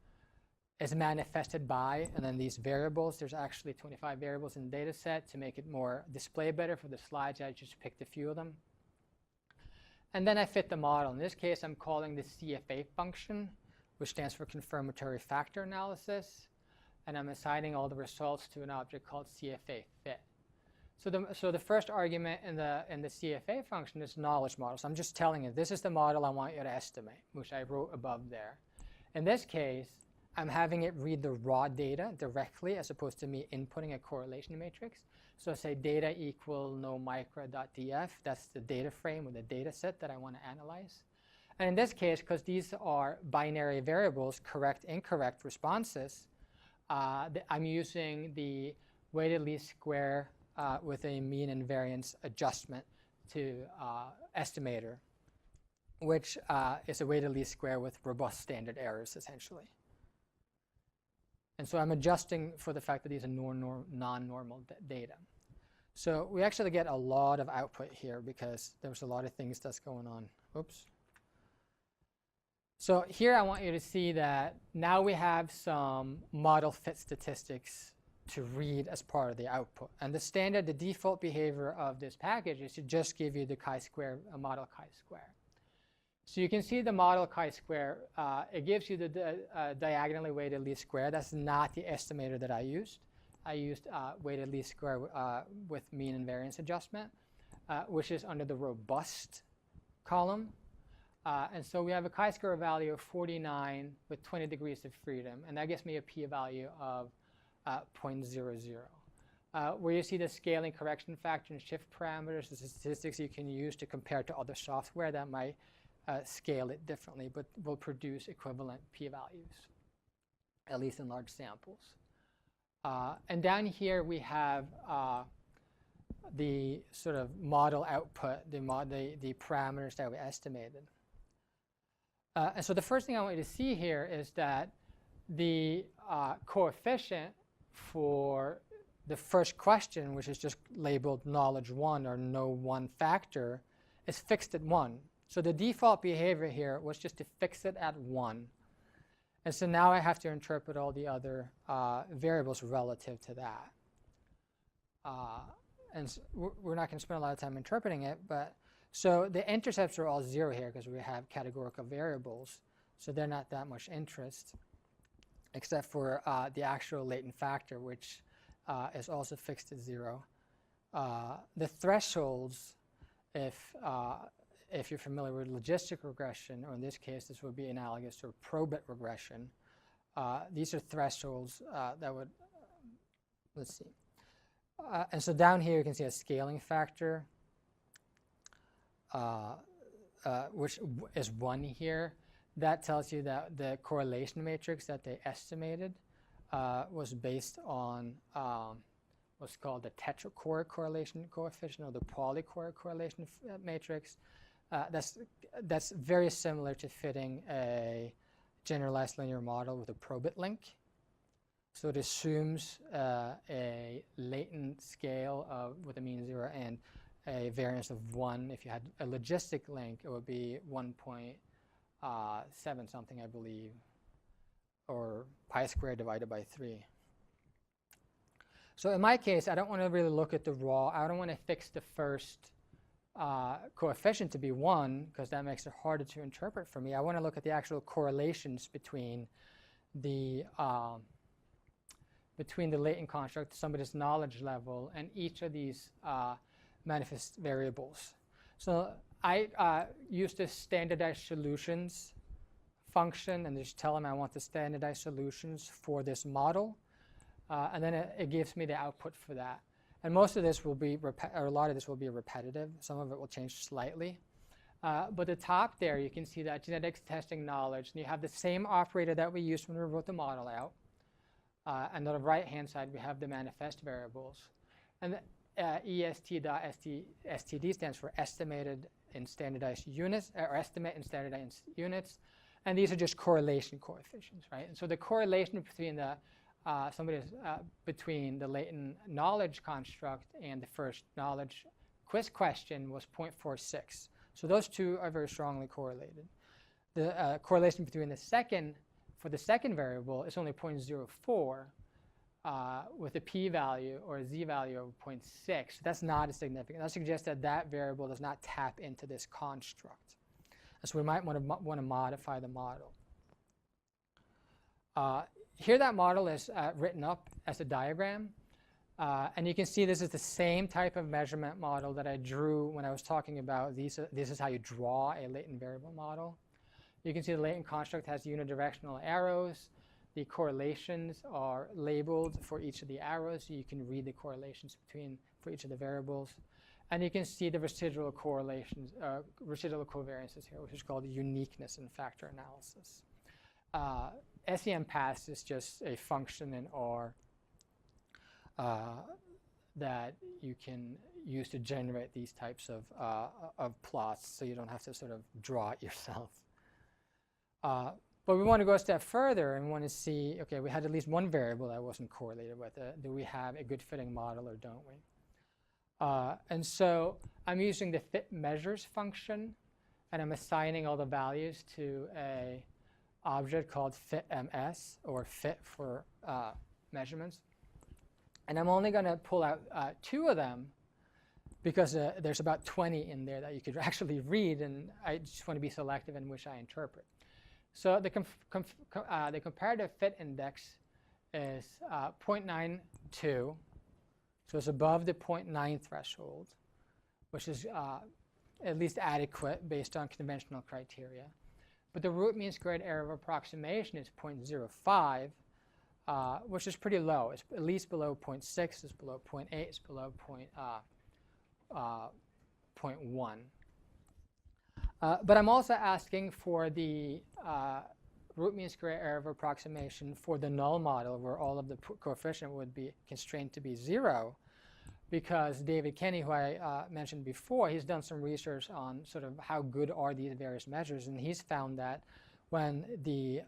is manifested by, and then these variables. There's actually 25 variables in the data set to make it more display better for the slides. I just picked a few of them. And then I fit the model. In this case, I'm calling the CFA function, which stands for confirmatory factor analysis. And I'm assigning all the results to an object called CFA fit. So the first argument in the CFA function is knowledge model. So I'm just telling you, this is the model I want you to estimate, which I wrote above there. In this case, I'm having it read the raw data directly as opposed to me inputting a correlation matrix. So say data equal no micro.df. That's the data frame or the data set that I want to analyze. And in this case, because these are binary variables, correct, incorrect responses, I'm using the weighted least square with a mean and variance adjustment to estimator, which is a weighted least square with robust standard errors, essentially. And so I'm adjusting for the fact that these are non-normal data. So we actually get a lot of output here because there's a lot of things that's going on. Oops. So here I want you to see that now we have some model fit statistics to read as part of the output. And the default behavior of this package is to just give you the chi-square, a model chi-square. So you can see the model chi-square, it gives you the diagonally weighted least square. That's not the estimator that I used. I used weighted least square with mean and variance adjustment, which is under the robust column. And so we have a chi-square value of 49 with 20 degrees of freedom. And that gives me a p-value of 0.00. Where you see the scaling correction factor and shift parameters, the statistics you can use to compare to other software that might scale it differently, but will produce equivalent p-values, at least in large samples. And down here we have the sort of model output, the parameters that we estimated. And so the first thing I want you to see here is that the coefficient for the first question, which is just labeled knowledge 1 or no one factor, is fixed at 1. So the default behavior here was just to fix it at 1. And so now I have to interpret all the other variables relative to that. And so we're not going to spend a lot of time interpreting it, but so the intercepts are all 0 here because we have categorical variables. So they're not that much interest, except for the actual latent factor, which is also fixed at 0. The thresholds, if you're familiar with logistic regression, or in this case, this would be analogous to a probit regression. These are thresholds that would, let's see. And so down here, you can see a scaling factor, which is 1 here. That tells you that the correlation matrix that they estimated was based on what's called the tetrachoric correlation coefficient or the polychoric correlation matrix. That's very similar to fitting a generalized linear model with a probit link. So it assumes a latent scale with a mean 0 and a variance of 1. If you had a logistic link, it would be 1.7 something, I believe, or pi squared divided by 3. So in my case, I don't want to really look at the raw. I don't want to fix the first coefficient to be 1 because that makes it harder to interpret for me. I want to look at the actual correlations between the latent construct, somebody's knowledge level, and each of these manifest variables. So I use the standardized solutions function and just tell them I want the standardized solutions for this model, and then it gives me the output for that. And most of this will be, or a lot of this will be repetitive. Some of it will change slightly. But the top there, you can see that genetics testing knowledge, and you have the same operator that we used when we wrote the model out. And on the right-hand side, we have the manifest variables. And EST.std stands for estimated in standardized units, or estimate in standardized units. And these are just correlation coefficients, right? And so the correlation between the between the latent knowledge construct and the first knowledge quiz question was 0.46. So those two are very strongly correlated. The correlation between for the second variable is only 0.04. with a p-value or a z-value of 0.6, that's not as significant. That suggests that that variable does not tap into this construct. And so we might want to modify the model. Here that model is written up as a diagram. And you can see this is the same type of measurement model that I drew when I was talking about this is how you draw a latent variable model. You can see the latent construct has unidirectional arrows. The correlations are labeled for each of the arrows, so you can read the correlations for each of the variables. And you can see the residual correlations, residual covariances here, which is called uniqueness in factor analysis. SEM paths is just a function in R that you can use to generate these types of plots, so you don't have to sort of draw it yourself. But we want to go a step further and want to see, okay, we had at least one variable that wasn't correlated with it. Do we have a good fitting model or don't we? And so I'm using the fit measures function, and I'm assigning all the values to a object called fit_ms, or fit for measurements. And I'm only going to pull out 2 of them because there's about 20 in there that you could actually read, and I just want to be selective in which I interpret. So the comparative fit index is 0.92, so it's above the 0.9 threshold, which is at least adequate based on conventional criteria. But the root mean squared error of approximation is 0.05, which is pretty low. It's at least below 0.6, it's below 0.8, it's below 0.1. But I'm also asking for the root mean square error of approximation for the null model, where all of the coefficient would be constrained to be 0, because David Kenny, who I mentioned before, he's done some research on sort of how good are these various measures, and he's found that when the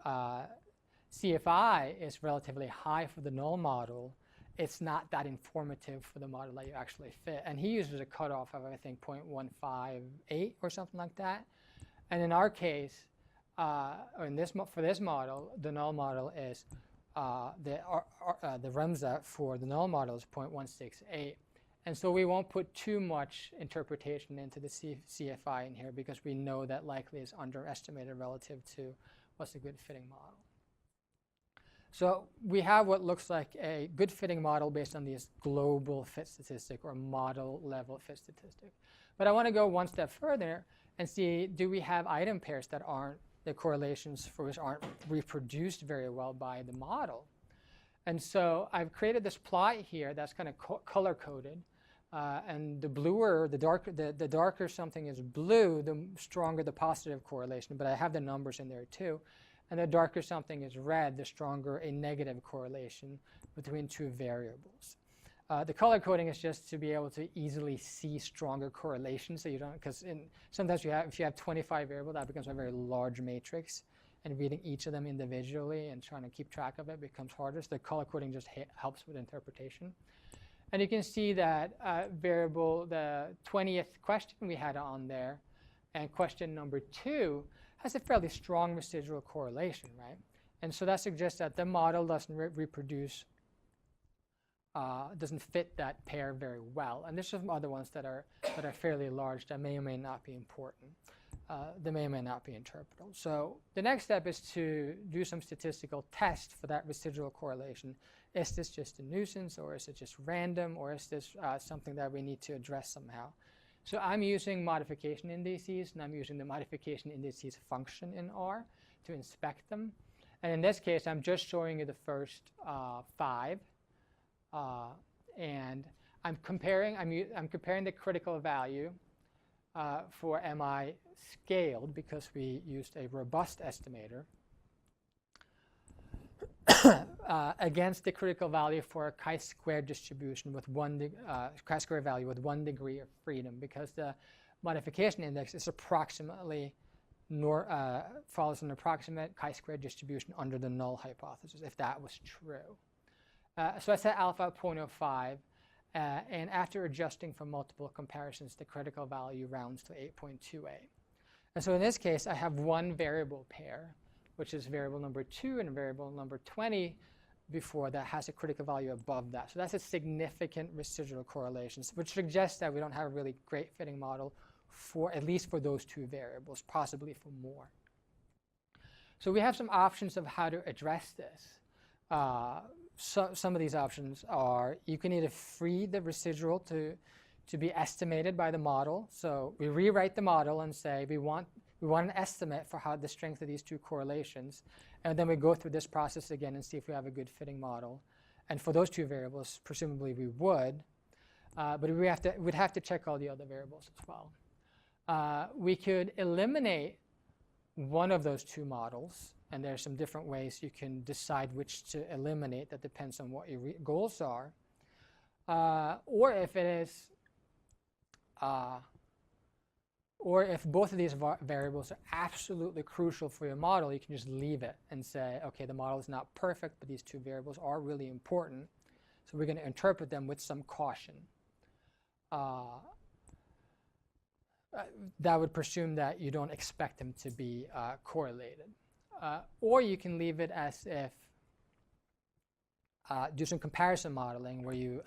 CFI is relatively high for the null model, it's not that informative for the model that you actually fit. And he uses a cutoff of, I think, 0.158 or something like that. And in our case, for this model, the null model is, the REMSA for the null model is 0.168. And so we won't put too much interpretation into the CFI in here, because we know that likely is underestimated relative to what's a good fitting model. So we have what looks like a good fitting model based on this global fit statistic or model level fit statistic. But I want to go one step further and see, do we have item pairs that aren't, the correlations for which aren't reproduced very well by the model? And so I've created this plot here that's kind of color coded. And the bluer, the darker something is blue, the stronger the positive correlation. But I have the numbers in there too. And the darker something is red, the stronger a negative correlation between 2 variables. The color coding is just to be able to easily see stronger correlations, so you don't, because sometimes if you have 25 variables, that becomes a very large matrix, and reading each of them individually and trying to keep track of it becomes harder. So the color coding just helps with interpretation. And you can see that variable, the 20th question we had on there, and question number 2, has a fairly strong residual correlation, right? And so that suggests that the model doesn't reproduce, doesn't fit that pair very well. And there's some other ones that are fairly large that may or may not be important. They may or may not be interpretable. So the next step is to do some statistical test for that residual correlation. Is this just a nuisance, or is it just random, or is this something that we need to address somehow? So I'm using modification indices, and I'm using the modification indices function in R to inspect them. And in this case, I'm just showing you the first 5. And I'm comparing the critical value for MI scaled, because we used a robust estimator, against the critical value for a chi-square distribution with chi-square value with 1 degree of freedom, because the modification index is approximately follows an approximate chi-square distribution under the null hypothesis, if that was true. So I set alpha at 0.05, and after adjusting for multiple comparisons, the critical value rounds to 8.28. And so in this case, I have one variable pair, which is variable number 2 and variable number 20, before that has a critical value above that. So that's a significant residual correlation, which suggests that we don't have a really great fitting model for at least for those two variables, possibly for more. So we have some options of how to address this. Some of these options are you can either free the residual to be estimated by the model. So we rewrite the model and say we want an estimate for how the strength of these two correlations, and then we go through this process again and see if we have a good fitting model. And for those two variables, presumably we would, but we'd have to check all the other variables as well. We could eliminate one of those two models, and there are some different ways you can decide which to eliminate. That depends on what your goals are. Or if it is, or if both of these variables are absolutely crucial for your model, you can just leave it and say, okay, the model is not perfect, but these two variables are really important, so we're going to interpret them with some caution. That would presume that you don't expect them to be correlated. Or you can leave it as if do some comparison modeling where you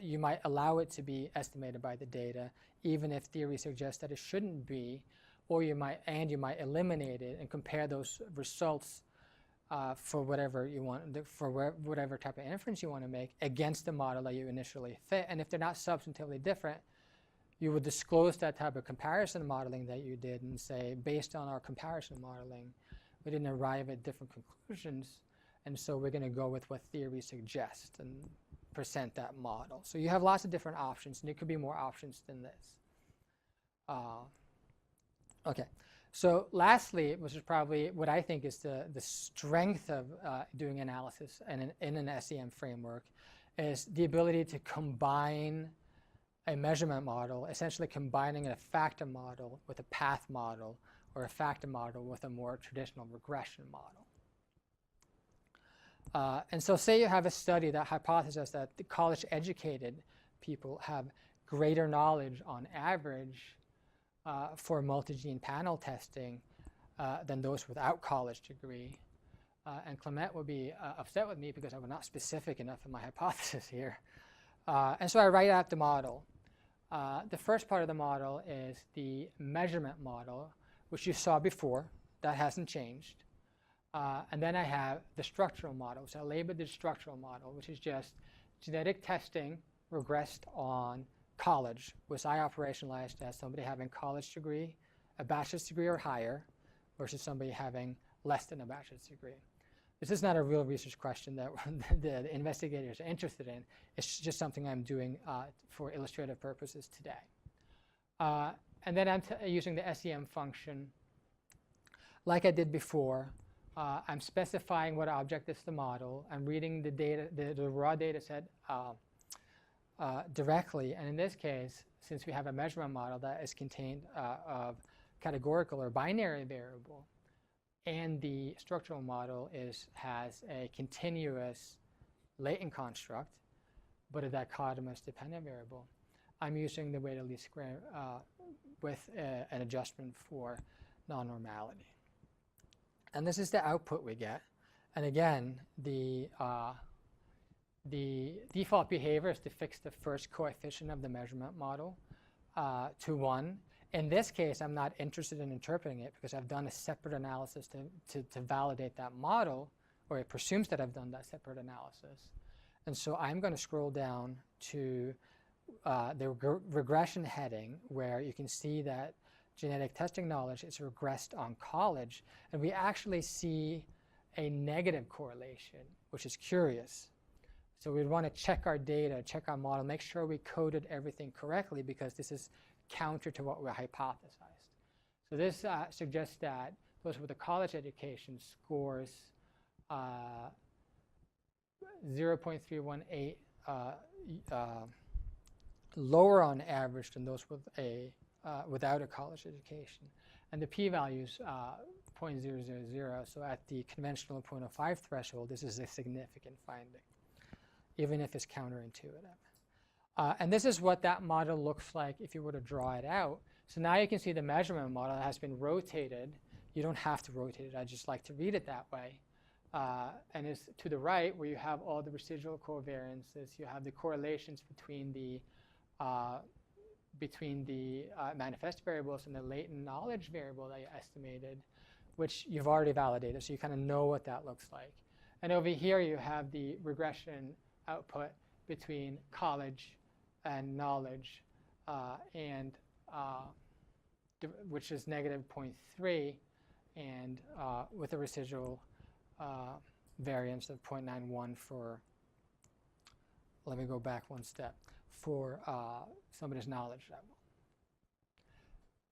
you might allow it to be estimated by the data, even if theory suggests that it shouldn't be, or you might eliminate it and compare those results for whatever you want, for whatever type of inference you want to make against the model that you initially fit. And if they're not substantively different, you would disclose that type of comparison modeling that you did and say, based on our comparison modeling, we didn't arrive at different conclusions, and so we're going to go with what theory suggests and present that model. So you have lots of different options, and there could be more options than this. Okay, so lastly, which is probably what I think is the strength of doing analysis in an SEM framework, is the ability to combine a measurement model, essentially combining a factor model with a path model, or a factor model with a more traditional regression model. And so say you have a study that hypothesizes that the college-educated people have greater knowledge on average for multi-gene panel testing than those without college degree. And Clement would be upset with me because I was not specific enough in my hypothesis here. And so I write out the model. The first part of the model is the measurement model, which you saw before. That hasn't changed. And then I have the structural model. So I labeled the structural model, which is just genetic testing regressed on college, which I operationalized as somebody having college degree, a bachelor's degree or higher, versus somebody having less than a bachelor's degree. This is not a real research question that the investigators are interested in. It's just something I'm doing for illustrative purposes today. And then I'm using the SEM function like I did before. I'm specifying what object is the model. I'm reading the data, the raw data set directly. And in this case, since we have a measurement model that is contained of categorical or binary variable, and the structural model has a continuous latent construct, but a dichotomous dependent variable, I'm using the weighted least square with an adjustment for non-normality. And this is the output we get. And again, the default behavior is to fix the first coefficient of the measurement model to 1. In this case, I'm not interested in interpreting it because I've done a separate analysis to validate that model, or it presumes that I've done that separate analysis. And so I'm going to scroll down to the regression heading, where you can see that genetic testing knowledge is regressed on college, and we actually see a negative correlation, which is curious. So we'd want to check our data, check our model, make sure we coded everything correctly, because this is counter to what we hypothesized. So this suggests that those with a college education scores 0.318 lower on average than those with without a college education. And the p-value is 0.000, so at the conventional 0.05 threshold, this is a significant finding, even if it's counterintuitive. And this is what that model looks like if you were to draw it out. So now you can see the measurement model has been rotated. You don't have to rotate it. I just like to read it that way. and is to the right where you have all the residual covariances. You have the correlations between the manifest variables and the latent knowledge variable that you estimated, which you've already validated, so you kind of know what that looks like. And over here you have the regression output between college and knowledge, which is -0.3, and with a residual variance of 0.91 for, let me go back one step, for somebody's knowledge level.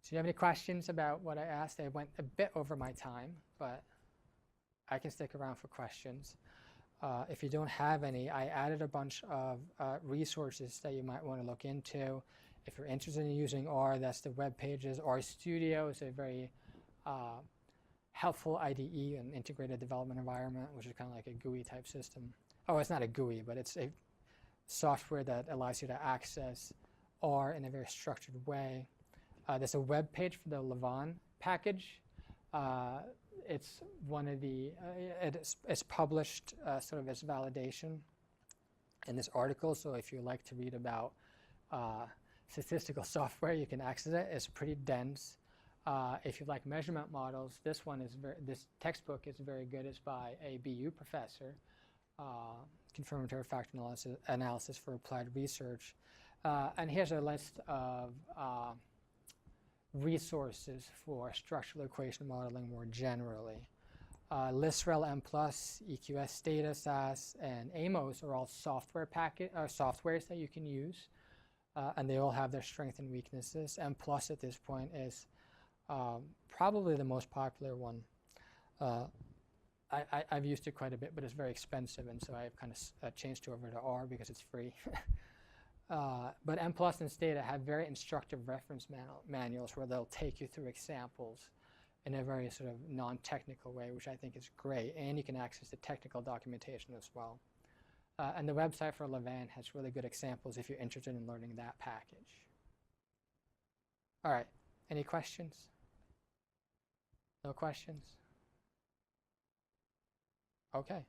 So do you have any questions about what I asked? I went a bit over my time, but I can stick around for questions. If you don't have any, I added a bunch of resources that you might want to look into. If you're interested in using R, that's the web pages. RStudio is a very helpful IDE, an integrated development environment, which is kind of like a GUI type system. Oh, it's not a GUI, but it's a software that allows you to access R in a very structured way. There's a web page for the lavaan package. It's one of the, it's published sort of as validation in this article. So if you like to read about statistical software, you can access it. It's pretty dense. If you like measurement models, this textbook is very good. It's by a BU professor, confirmatory factor analysis for applied research. And here's a list of resources for structural equation modeling more generally. LISREL, M+, EQS Stata, SAS, and AMOS are all softwares that you can use, and they all have their strengths and weaknesses. M+ at this point is probably the most popular one. I've used it quite a bit, but it's very expensive, and so I've kind of changed over to R because it's free. But M+ and Stata have very instructive reference manuals where they'll take you through examples in a very sort of non-technical way, which I think is great. And you can access the technical documentation as well. And the website for lavaan has really good examples if you're interested in learning that package. All right, any questions? No questions? Okay.